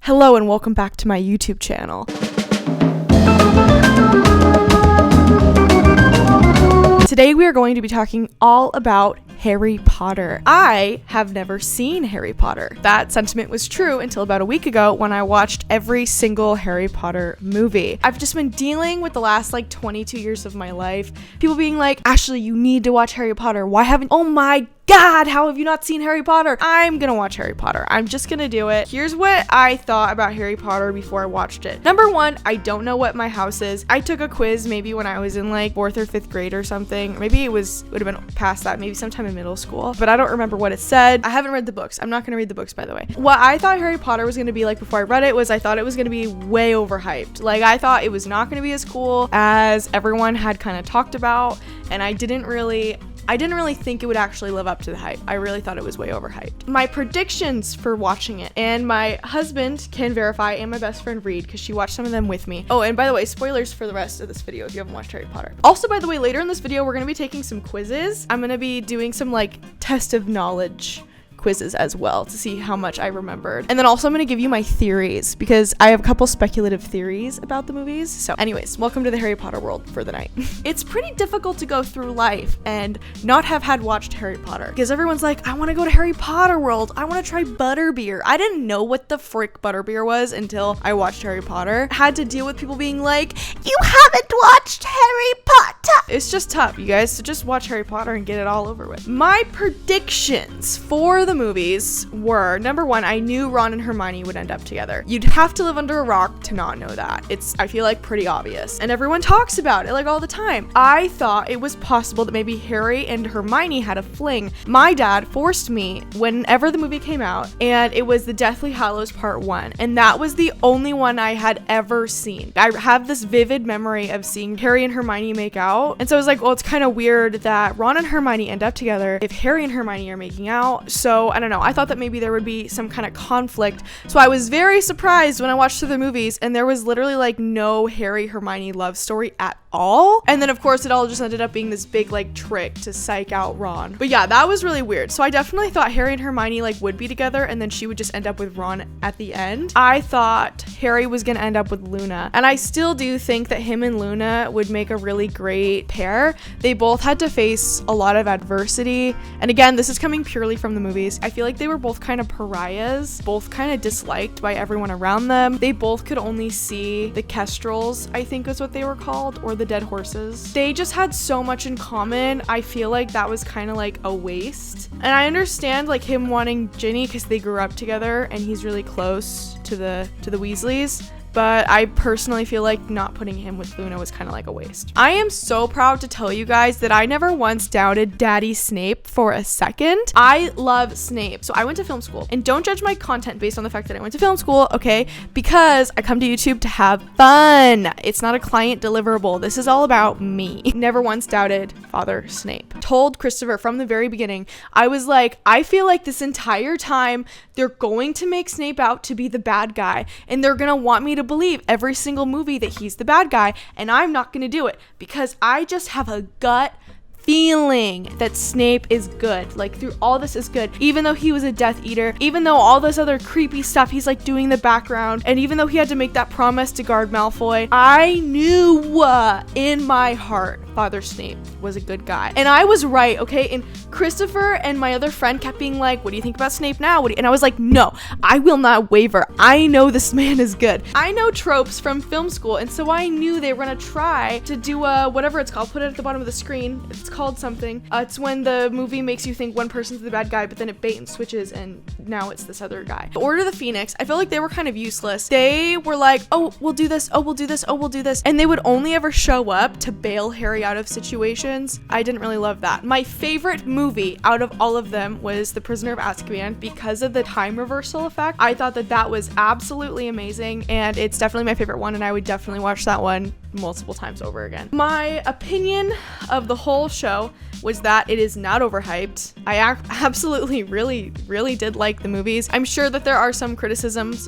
Hello and welcome back to my YouTube channel. Today we are going to be talking all about Harry Potter. I have never seen Harry Potter. That sentiment was true until about a week ago when I watched every single Harry Potter movie. I've just been dealing with the last 22 years of my life. People being like, Ashley, you need to watch Harry Potter. Oh my God, how have you not seen Harry Potter? I'm gonna watch Harry Potter. I'm just gonna do it. Here's what I thought about Harry Potter before I watched it. Number one, I don't know what my house is. I took a quiz maybe when I was in 4th or 5th grade or something. Maybe it would have been past that, maybe sometime in middle school, but I don't remember what it said. I haven't read the books. I'm not gonna read the books, by the way. What I thought Harry Potter was gonna be like before I read it was I thought it was gonna be way overhyped. I thought it was not gonna be as cool as everyone had kind of talked about, and I didn't really think it would actually live up to the hype. I really thought it was way overhyped. My predictions for watching it, and my husband can verify, and my best friend Reed, because she watched some of them with me. Oh, and by the way, spoilers for the rest of this video if you haven't watched Harry Potter. Also, by the way, later in this video, we're gonna be taking some quizzes. I'm gonna be doing some test of knowledge quizzes as well to see how much I remembered. And then also I'm going to give you my theories because I have a couple speculative theories about the movies. So anyways, welcome to the Harry Potter world for the night. It's pretty difficult to go through life and not have had watched Harry Potter because everyone's like, I want to go to Harry Potter world. I want to try butterbeer. I didn't know what the frick butterbeer was until I watched Harry Potter. I had to deal with people being like, you haven't watched Harry Potter. It's just tough, you guys, to just watch Harry Potter and get it all over with. My predictions for the movies were, number one, I knew Ron and Hermione would end up together. You'd have to live under a rock to not know that. It's, I feel pretty obvious. And everyone talks about it all the time. I thought it was possible that maybe Harry and Hermione had a fling. My dad forced me whenever the movie came out, and it was the Deathly Hallows Part 1. And that was the only one I had ever seen. I have this vivid memory of seeing Harry and Hermione make out. And so I was like, well, it's kind of weird that Ron and Hermione end up together if Harry and Hermione are making out. So I don't know. I thought that maybe there would be some kind of conflict. So I was very surprised when I watched through the movies and there was literally no Harry Hermione love story at all. And then of course it all just ended up being this big trick to psych out Ron. But yeah, that was really weird. So I definitely thought Harry and Hermione would be together and then she would just end up with Ron at the end. I thought Harry was gonna end up with Luna, and I still do think that him and Luna would make a really great pair. They both had to face a lot of adversity, and again, this is coming purely from the movies. I feel like they were both kind of pariahs, both kind of disliked by everyone around them. They both could only see the kestrels, I think is what they were called, or the dead horses. They just had so much in common. I feel like that was kind of a waste. And I understand him wanting Ginny because they grew up together and he's really close to the Weasleys. But I personally feel like not putting him with Luna was kind of a waste. I am so proud to tell you guys that I never once doubted Daddy Snape for a second. I love Snape. So I went to film school, and don't judge my content based on the fact that I went to film school, okay? Because I come to YouTube to have fun. It's not a client deliverable. This is all about me. Never once doubted Father Snape. Told Christopher from the very beginning, I was like, I feel like this entire time they're going to make Snape out to be the bad guy, and they're gonna want me to believe every single movie that he's the bad guy, and I'm not gonna do it because I just have a gut feeling that Snape is good. Through all this is good. Even though he was a Death Eater, even though all this other creepy stuff he's doing in the background, and even though he had to make that promise to guard Malfoy, I knew in my heart Father Snape was a good guy. And I was right, okay? And Christopher and my other friend kept being like, what do you think about Snape now? And I was like, no, I will not waver. I know this man is good. I know tropes from film school, and so I knew they were gonna try to do whatever it's called. Put it at the bottom of the screen. It's called something. It's when the movie makes you think one person's the bad guy, but then it bait and switches and now it's this other guy. Order of the Phoenix, I feel like they were kind of useless. They were like, oh, we'll do this. Oh, we'll do this. Oh, we'll do this. And they would only ever show up to bail Harry out of situations. I didn't really love that. My favorite movie out of all of them was The Prisoner of Azkaban because of the time reversal effect. I thought that was absolutely amazing, and it's definitely my favorite one, and I would definitely watch that one multiple times over again. My opinion of the whole show was that it is not overhyped. I absolutely really did like the movies. I'm sure that there are some criticisms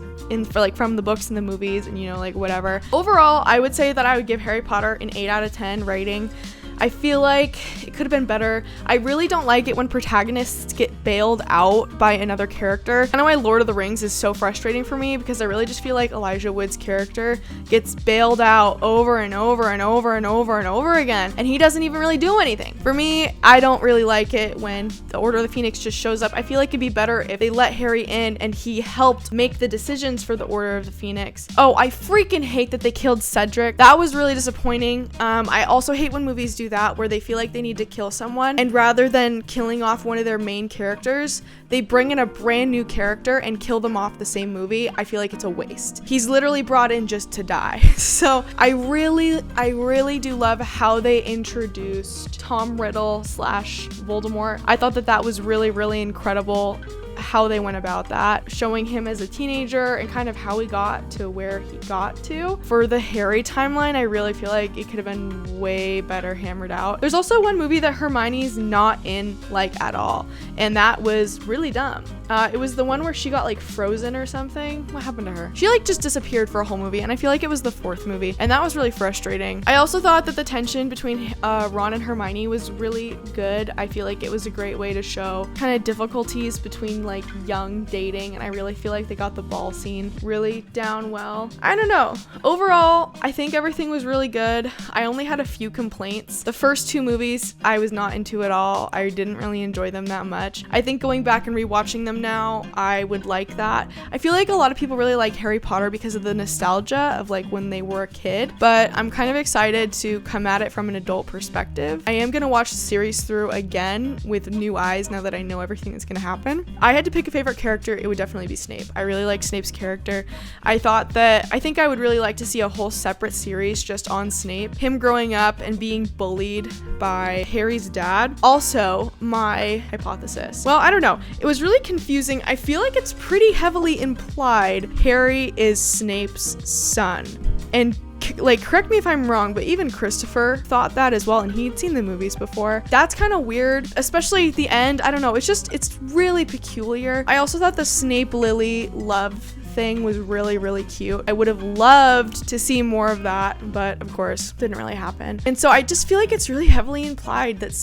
from the books and the movies and whatever. Overall, I would say that I would give Harry Potter an 8 out of 10 rating. I feel like it could have been better. I really don't like it when protagonists get bailed out by another character. I know why Lord of the Rings is so frustrating for me, because I really just feel like Elijah Wood's character gets bailed out over and over and over and over and over again, and he doesn't even really do anything. For me, I don't really like it when the Order of the Phoenix just shows up. I feel like it'd be better if they let Harry in and he helped make the decisions for the Order of the Phoenix. Oh, I freaking hate that they killed Cedric. That was really disappointing. I also hate when movies do that, where they feel like they need to kill someone, and rather than killing off one of their main characters, they bring in a brand new character and kill them off the same movie. I feel like it's a waste. He's literally brought in just to die. So I really do love how they introduced Tom Riddle / Voldemort. I thought that was really incredible how they went about that, showing him as a teenager and kind of how he got to where he got to. For the Harry timeline, I really feel like it could have been way better hammered out. There's also one movie that Hermione's not in like at all, and that was really dumb. It was the one where she got like frozen or something. What happened to her? She like just disappeared for a whole movie, and I feel like it was the 4th movie, and that was really frustrating. I also thought that the tension between Ron and Hermione was really good. I feel like it was a great way to show kind of difficulties between like young dating, and I really feel like they got the ball scene really down well. I don't know. Overall, I think everything was really good. I only had a few complaints. The first 2 movies I was not into at all. I didn't really enjoy them that much. I think going back and rewatching them now, I would like that. I feel like a lot of people really like Harry Potter because of the nostalgia of like when they were a kid, but I'm kind of excited to come at it from an adult perspective. I am gonna watch the series through again with new eyes now that I know everything that's gonna happen. I had to pick a favorite character, it would definitely be Snape. I really like Snape's character. I think I would really like to see a whole separate series just on Snape, him growing up and being bullied by Harry's dad. Also, my hypothesis. Well, I don't know. It was really confusing. I feel like it's pretty heavily implied Harry is Snape's son. And like, correct me if I'm wrong, but even Christopher thought that as well, and he'd seen the movies before. That's kind of weird, especially at the end. I don't know, it's really peculiar. I also thought the Snape Lily love thing was really cute. I would have loved to see more of that, but of course didn't really happen. And so I just feel like it's really heavily implied that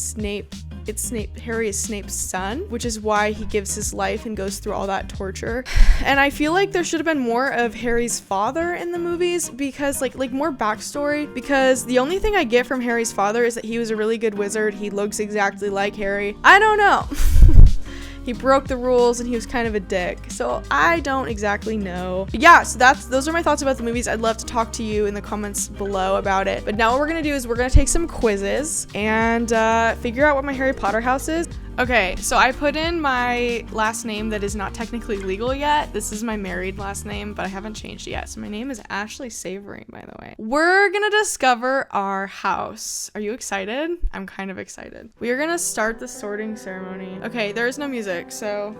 Harry is Snape's son, which is why he gives his life and goes through all that torture. And I feel like there should have been more of Harry's father in the movies, because like more backstory, because the only thing I get from Harry's father is that he was a really good wizard. He looks exactly like Harry. I don't know. He broke the rules and he was kind of a dick. So I don't exactly know. But yeah, so those are my thoughts about the movies. I'd love to talk to you in the comments below about it. But now what we're gonna do is we're gonna take some quizzes and figure out what my Harry Potter house is. Okay, so I put in my last name that is not technically legal yet. This is my married last name, but I haven't changed it yet. So my name is Ashley Savory, by the way. We're gonna discover our house. Are you excited? I'm kind of excited. We are gonna start the sorting ceremony. Okay, there's no music, so...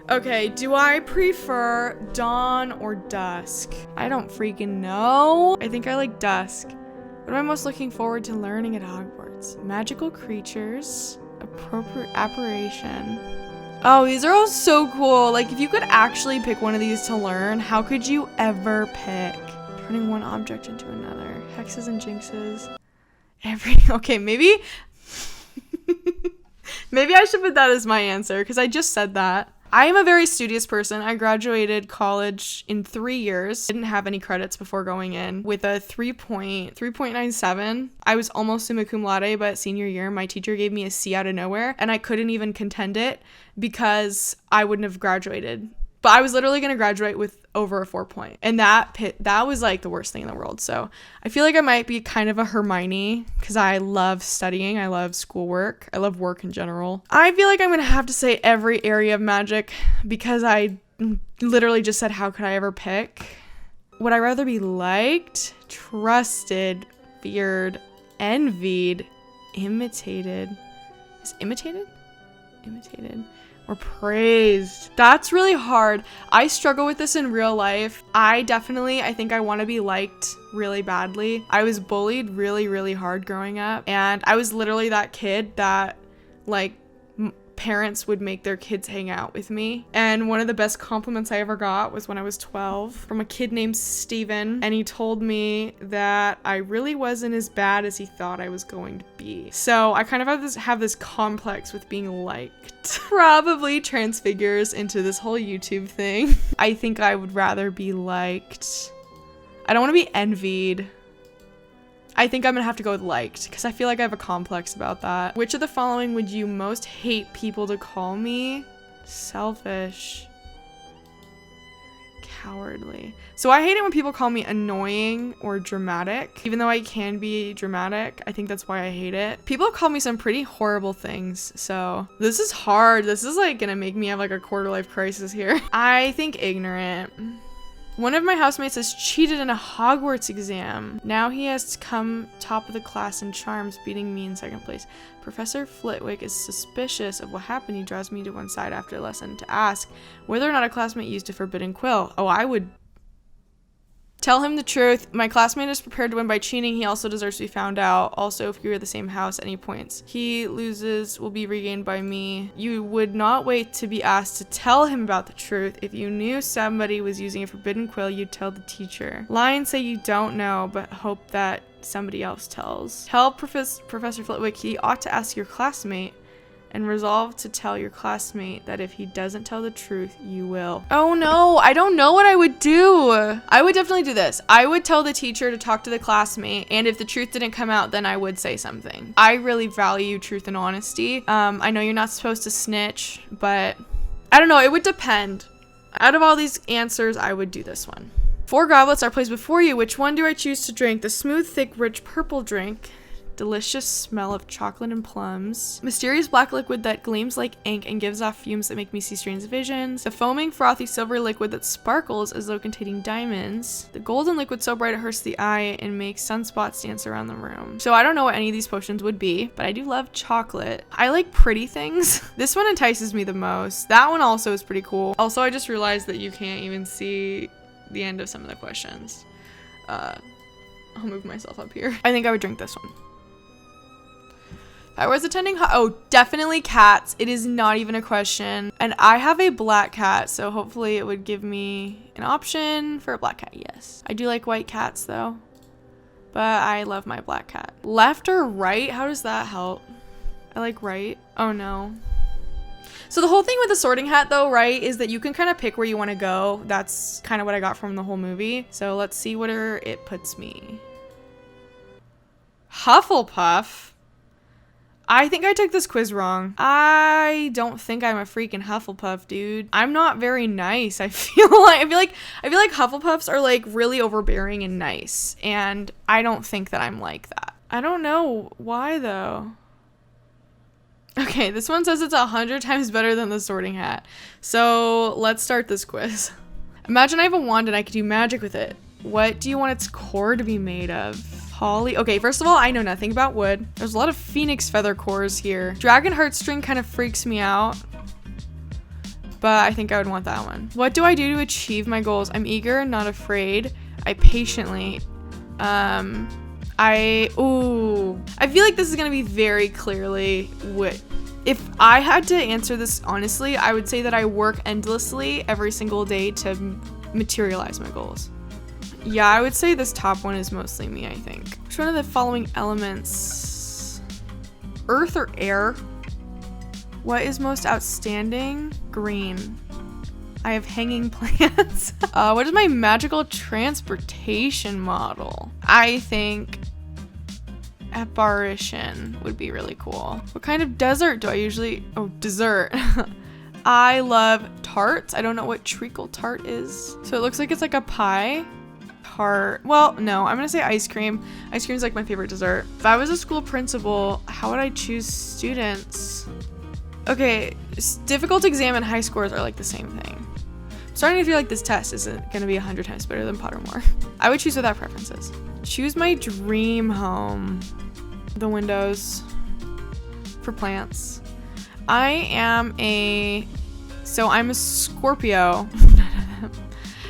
Okay, do I prefer dawn or dusk? I don't freaking know. I think I like dusk. What am I most looking forward to learning at Hogwarts? Magical creatures... appropriate apparition. Oh, these are all so cool. Like, if you could actually pick one of these to learn, how could you ever pick? Turning one object into another. Hexes and jinxes. Okay, maybe maybe I should put that as my answer, because I just said that. I am a very studious person. I graduated college in 3 years. Didn't have any credits before going in with a 3.97. I was almost summa cum laude, but senior year, my teacher gave me a C out of nowhere, and I couldn't even contend it because I wouldn't have graduated. But I was literally going to graduate with over a 4 and that was like the worst thing in the world. So I feel like I might be kind of a Hermione because I love studying. I love schoolwork. I love work in general. I feel like I'm going to have to say every area of magic because I literally just said, how could I ever pick? Would I rather be liked, trusted, feared, envied, imitated? Is imitated? Imitated. Or praised. That's really hard. I struggle with this in real life. I think I want to be liked really badly. I was bullied really hard growing up, and I was literally that kid that like parents would make their kids hang out with me. And one of the best compliments I ever got was when I was 12 from a kid named Steven, and he told me that I really wasn't as bad as he thought I was going to be. So I kind of have this complex with being liked. Probably transfigures into this whole YouTube thing. I think I would rather be liked. I don't want to be envied. I think I'm gonna have to go with liked because I feel like I have a complex about that. Which of the following would you most hate people to call me? Selfish. Cowardly. So I hate it when people call me annoying or dramatic. Even though I can be dramatic, I think that's why I hate it. People call me some pretty horrible things, so this is hard. This is like gonna make me have like a quarter life crisis here. I think ignorant. One of my housemates has cheated in a Hogwarts exam. Now he has come top of the class in charms, beating me in second place. Professor Flitwick is suspicious of what happened. He draws me to one side after a lesson to ask whether or not a classmate used a forbidden quill. Oh, I would tell him the truth. My classmate is prepared to win by cheating. He also deserves to be found out. Also, if you're in the same house, any points he loses will be regained by me. You would not wait to be asked to tell him about the truth. If you knew somebody was using a forbidden quill, you'd tell the teacher. Lie and say you don't know, but hope that somebody else tells. Tell Professor Flitwick he ought to ask your classmate, and resolve to tell your classmate that if he doesn't tell the truth, you will. Oh no, I don't know what I would do. I would definitely do this. I would tell the teacher to talk to the classmate, and if the truth didn't come out, then I would say something. I really value truth and honesty. I know you're not supposed to snitch, but I don't know, it would depend. Out of all these answers, I would do this one. 4 goblets are placed before you. Which one do I choose to drink? The smooth, thick, rich purple drink. Delicious smell of chocolate and plums. Mysterious black liquid that gleams like ink and gives off fumes that make me see strange visions. The foaming, frothy silver liquid that sparkles as though containing diamonds. The golden liquid so bright it hurts the eye and makes sunspots dance around the room. So I don't know what any of these potions would be, but I do love chocolate. I like pretty things. This one entices me the most. That one also is pretty cool. Also, I just realized that you can't even see the end of some of the questions. I'll move myself up here. I think I would drink this one. If I was attending, oh, definitely cats. It is not even a question. And I have a black cat, so hopefully it would give me an option for a black cat. Yes. I do like white cats though, but I love my black cat. Left or right? How does that help? I like right. Oh no. So the whole thing with the sorting hat though, right, is that you can kind of pick where you want to go. That's kind of what I got from the whole movie. So let's see where it puts me. Hufflepuff. I think I took this quiz wrong. I don't think I'm a freaking Hufflepuff, dude. I'm not very nice. I feel like Hufflepuffs are like really overbearing and nice, and I don't think that I'm like that. I don't know why though. Okay, this one says it's 100 times better than the sorting hat. So let's start this quiz. Imagine I have a wand and I could do magic with it. What do you want its core to be made of? Holly. Okay, first of all, I know nothing about wood. There's a lot of phoenix feather cores here. Dragon heartstring kind of freaks me out, but I think I would want that one. What do I do to achieve my goals? I'm eager, not afraid. I patiently. I feel like this is gonna be very clearly what. If I had to answer this honestly, I would say that I work endlessly every single day to materialize my goals. Yeah, I would say this top one is mostly me, I think. Which one of the following elements? Earth or air? What is most outstanding? Green. I have hanging plants. What is my magical transportation model? I think apparition would be really cool. What kind of dessert do I usually... Oh, dessert. I love tarts. I don't know what treacle tart is. So it looks like it's like a pie. Tart. Well, no, I'm gonna say ice cream. Ice cream is like my favorite dessert. If I was a school principal, how would I choose students? Okay, difficult exam and high scores are like the same thing. I'm starting to feel like this test isn't gonna be 100 times better than Pottermore. I would choose without preferences. Choose my dream home. The windows for plants. I'm a Scorpio.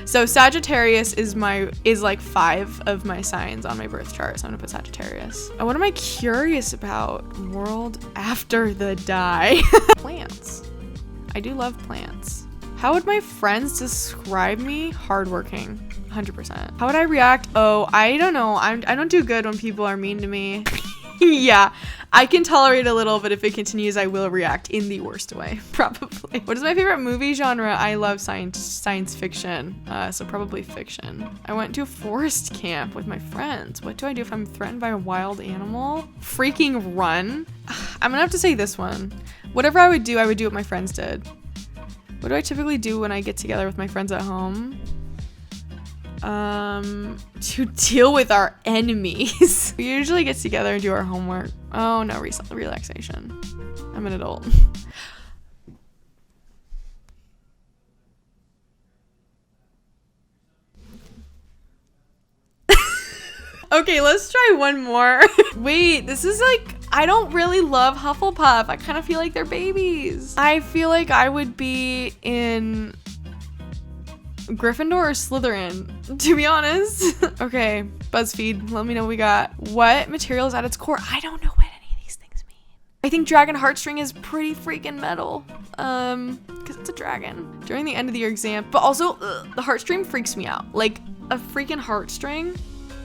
So Sagittarius is like 5 of my signs on my birth chart. So I'm gonna put Sagittarius. What am I curious about? World after the die. Plants. I do love plants. How would my friends describe me? Hardworking. 100%. How would I react? Oh, I don't know. I don't do good when people are mean to me. Yeah, I can tolerate a little, but if it continues, I will react in the worst way, probably. What is my favorite movie genre? I love science fiction, so probably fiction. I went to a forest camp with my friends. What do I do if I'm threatened by a wild animal? Freaking run. I'm gonna have to say this one. Whatever I would do what my friends did. What do I typically do when I get together with my friends at home? To deal with our enemies. We usually get together and do our homework. Oh no, relaxation. I'm an adult. Okay, let's try one more. Wait, this is like, I don't really love Hufflepuff. I kind of feel like they're babies. I feel like I would be in Gryffindor or Slytherin, to be honest. Okay, BuzzFeed, let me know what we got. What material is at its core? I don't know what any of these things mean. I think dragon heartstring is pretty freaking metal, because it's a dragon. During the end of the year exam, but also the heartstring freaks me out. Like a freaking heartstring.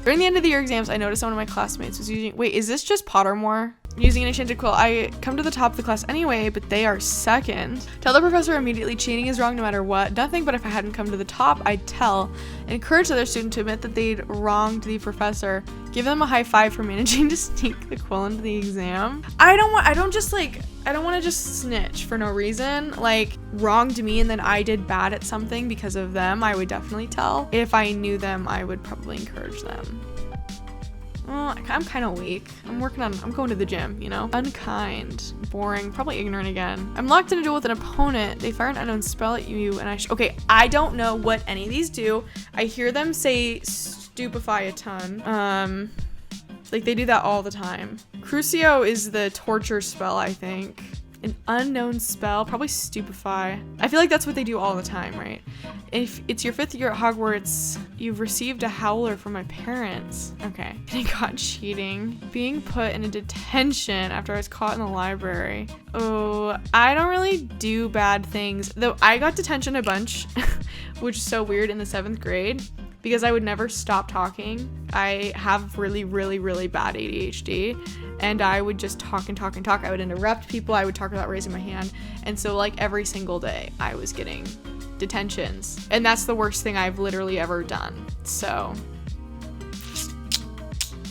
During the end of the year exams, I noticed one of my classmates was using, wait, is this just Pottermore? Using an enchanted quill. I come to the top of the class anyway, but they are second. Tell the professor immediately cheating is wrong no matter what. Nothing, but if I hadn't come to the top, I'd tell. Encourage the other student to admit that they'd wronged the professor. Give them a high five for managing to sneak the quill into the exam. I don't want to just snitch for no reason. Like, wronged me and then I did bad at something because of them, I would definitely tell. If I knew them, I would probably encourage them. Well, I'm kind of weak. I'm going to the gym, you know? Unkind, boring, probably ignorant again. I'm locked in a duel with an opponent. They fire an unknown spell at you and okay, I don't know what any of these do. I hear them say stupefy a ton. Like they do that all the time. Crucio is the torture spell, I think. An unknown spell, probably stupefy. I feel like that's what they do all the time, right? If it's your 5th year at Hogwarts, you've received a howler from my parents. Okay. Getting caught cheating. Being put in a detention after I was caught in the library. Oh, I don't really do bad things. Though I got detention a bunch, which is so weird in the 7th grade. Because I would never stop talking. I have really, really, really bad ADHD. And I would just talk and talk and talk. I would interrupt people. I would talk without raising my hand. And so like every single day I was getting detentions. And that's the worst thing I've literally ever done. So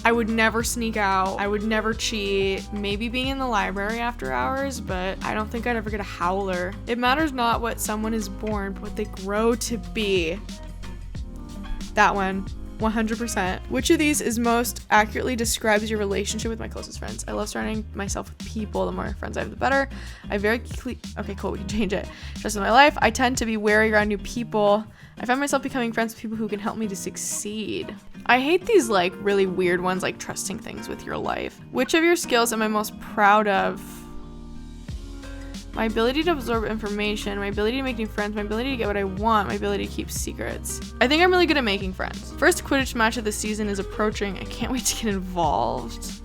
I would never sneak out. I would never cheat. Maybe being in the library after hours, but I don't think I'd ever get a howler. It matters not what someone is born, but what they grow to be. That one, 100%. Which of these is most accurately describes your relationship with my closest friends? I love surrounding myself with people. The more friends I have, the better. Okay, cool, we can change it. Trust in my life. I tend to be wary around new people. I find myself becoming friends with people who can help me to succeed. I hate these like really weird ones, like trusting things with your life. Which of your skills am I most proud of? My ability to absorb information, my ability to make new friends, my ability to get what I want, my ability to keep secrets. I think I'm really good at making friends. First Quidditch match of the season is approaching. I can't wait to get involved.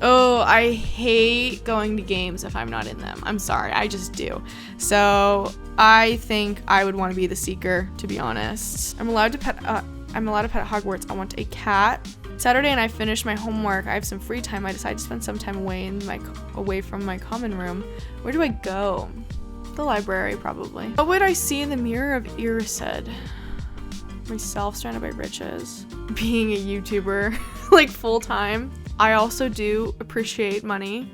Oh, I hate going to games if I'm not in them. I'm sorry, I just do. So I think I would want to be the seeker, to be honest. I'm allowed to pet Hogwarts. I want a cat. Saturday and I finished my homework. I have some free time. I decided to spend some time away from my common room. Where do I go? The library, probably. What would I see in the mirror of Erised? Myself surrounded by riches. Being a YouTuber, like full time. I also do appreciate money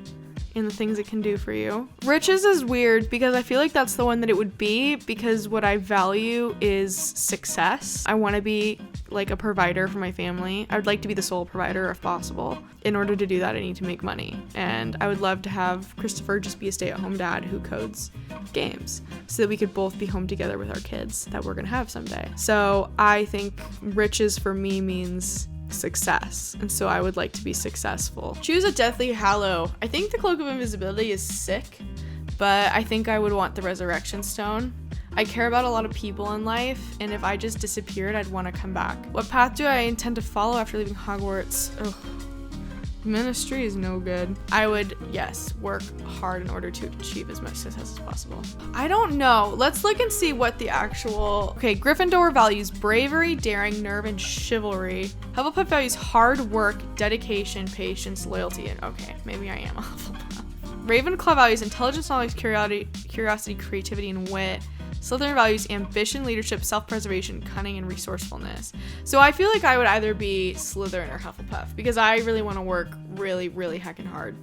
and the things it can do for you. Riches is weird because I feel like that's the one that it would be, because what I value is success. I want to be like a provider for my family. I would like to be the sole provider if possible. In order to do that, I need to make money. And I would love to have Christopher just be a stay-at-home dad who codes games so that we could both be home together with our kids that we're gonna have someday. So I think riches for me means success, and so I would like to be successful. Choose a Deathly Hallow. I think the Cloak of Invisibility is sick, but I think I would want the Resurrection Stone. I care about a lot of people in life, and if I just disappeared, I'd want to come back. What path do I intend to follow after leaving Hogwarts? Ugh. Ministry is no good. I would, yes, work hard in order to achieve as much success as possible. I don't know. Let's look and see what the actual... Okay, Gryffindor values bravery, daring, nerve, and chivalry. Hufflepuff values hard work, dedication, patience, loyalty, and okay, maybe I am a Hufflepuff. Ravenclaw values intelligence, knowledge, curiosity, creativity, and wit. Slytherin values ambition, leadership, self-preservation, cunning, and resourcefulness. So I feel like I would either be Slytherin or Hufflepuff because I really want to work really, really heckin' hard.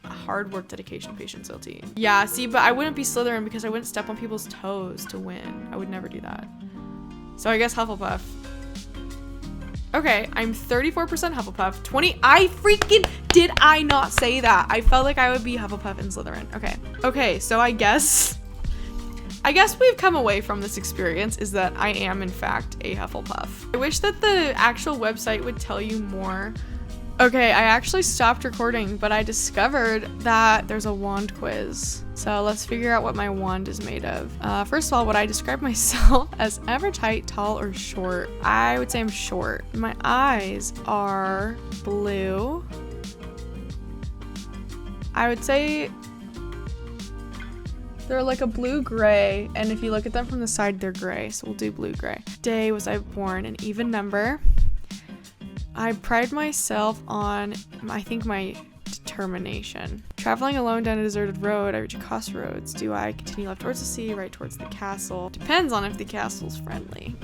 Hard work, dedication, patience, loyalty. Yeah, see, but I wouldn't be Slytherin because I wouldn't step on people's toes to win. I would never do that. So I guess Hufflepuff. Okay, I'm 34% Hufflepuff. 20, did I not say that? I felt like I would be Hufflepuff and Slytherin. Okay, so I guess we've come away from this experience is that I am in fact a Hufflepuff. I wish that the actual website would tell you more. Okay, I actually stopped recording, but I discovered that there's a wand quiz. So let's figure out what my wand is made of. First of all, would I describe myself as average height, tall, or short? I would say I'm short. My eyes are blue. I would say they're like a blue-gray, and if you look at them from the side, they're gray, so we'll do blue-gray. Day was I born, an even number. I pride myself on, I think, my determination. Traveling alone down a deserted road, I reach a crossroads. Do I continue left towards the sea, right towards the castle? Depends on if the castle's friendly.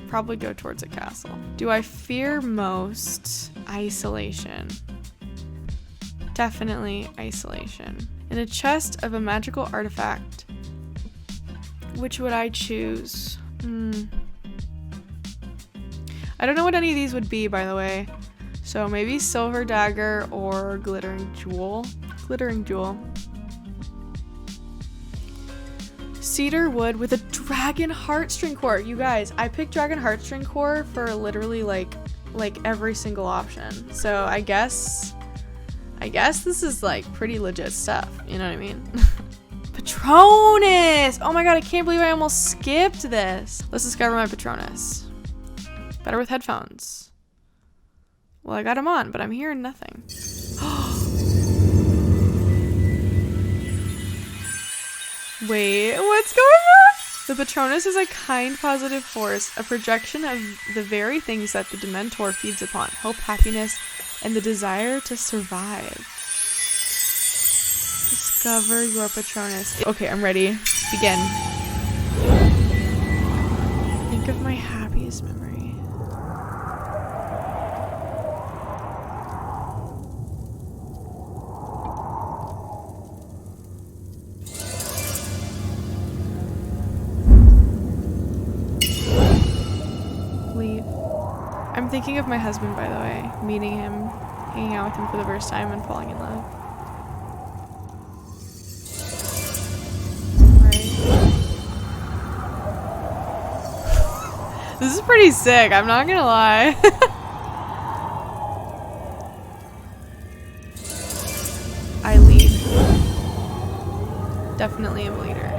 Probably go towards a castle. Do I fear most? Isolation. Definitely isolation. In a chest of a magical artifact, which would I choose? I don't know what any of these would be, by the way. So maybe silver dagger or glittering jewel. Glittering jewel. Cedar wood with a dragon heartstring core. You guys, I picked dragon heartstring core for literally like every single option. So I guess this is like pretty legit stuff. You know what I mean? Patronus! Oh my god, I can't believe I almost skipped this. Let's discover my Patronus. Better with headphones. Well, I got them on, but I'm hearing nothing. Wait, what's going on? The Patronus is a kind, positive force, a projection of the very things that the Dementor feeds upon: hope, happiness, and the desire to survive. Discover your Patronus. Okay, I'm ready. Begin. Think of my happiest memory. Leave. I'm thinking of my husband, by the way. Meeting him, hanging out with him for the first time, and falling in love. This is pretty sick, I'm not gonna lie. I lead. Definitely am a leader.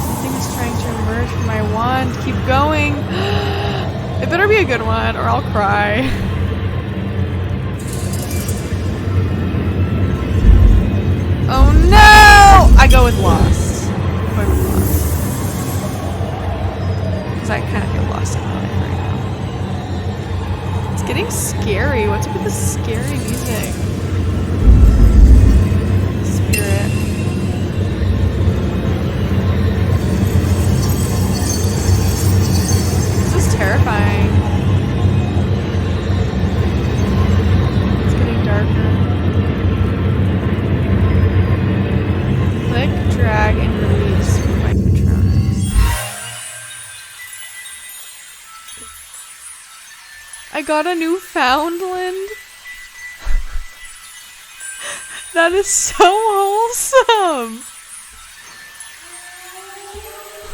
Something is trying to emerge from my wand. Keep going. It better be a good one or I'll cry. Oh no! I go with lost. I'm going with lost. Because I kind of feel lost in my life right now. It's getting scary. What's up with the scary music? Spirit. This is terrifying. It's getting darker. Click, drag, and release with my Patronus. I got a Newfoundland. That is so wholesome.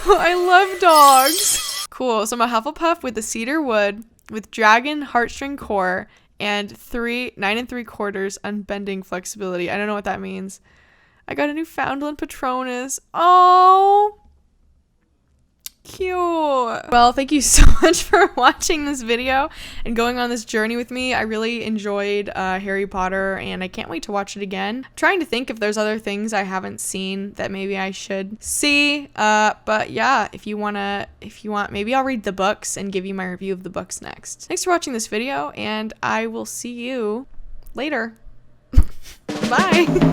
I love dogs. Cool, so I'm a Hufflepuff with the cedar wood, with dragon heartstring core and 9 3/4 unbending flexibility. I don't know what that means. I got a Newfoundland Patronus. Oh, cute. Well, thank you so much for watching this video and going on this journey with me. I really enjoyed Harry Potter, and I can't wait to watch it again. I'm trying to think if there's other things I haven't seen that maybe I should see. But yeah, if you want, maybe I'll read the books and give you my review of the books next. Thanks for watching this video, and I will see you later. Bye.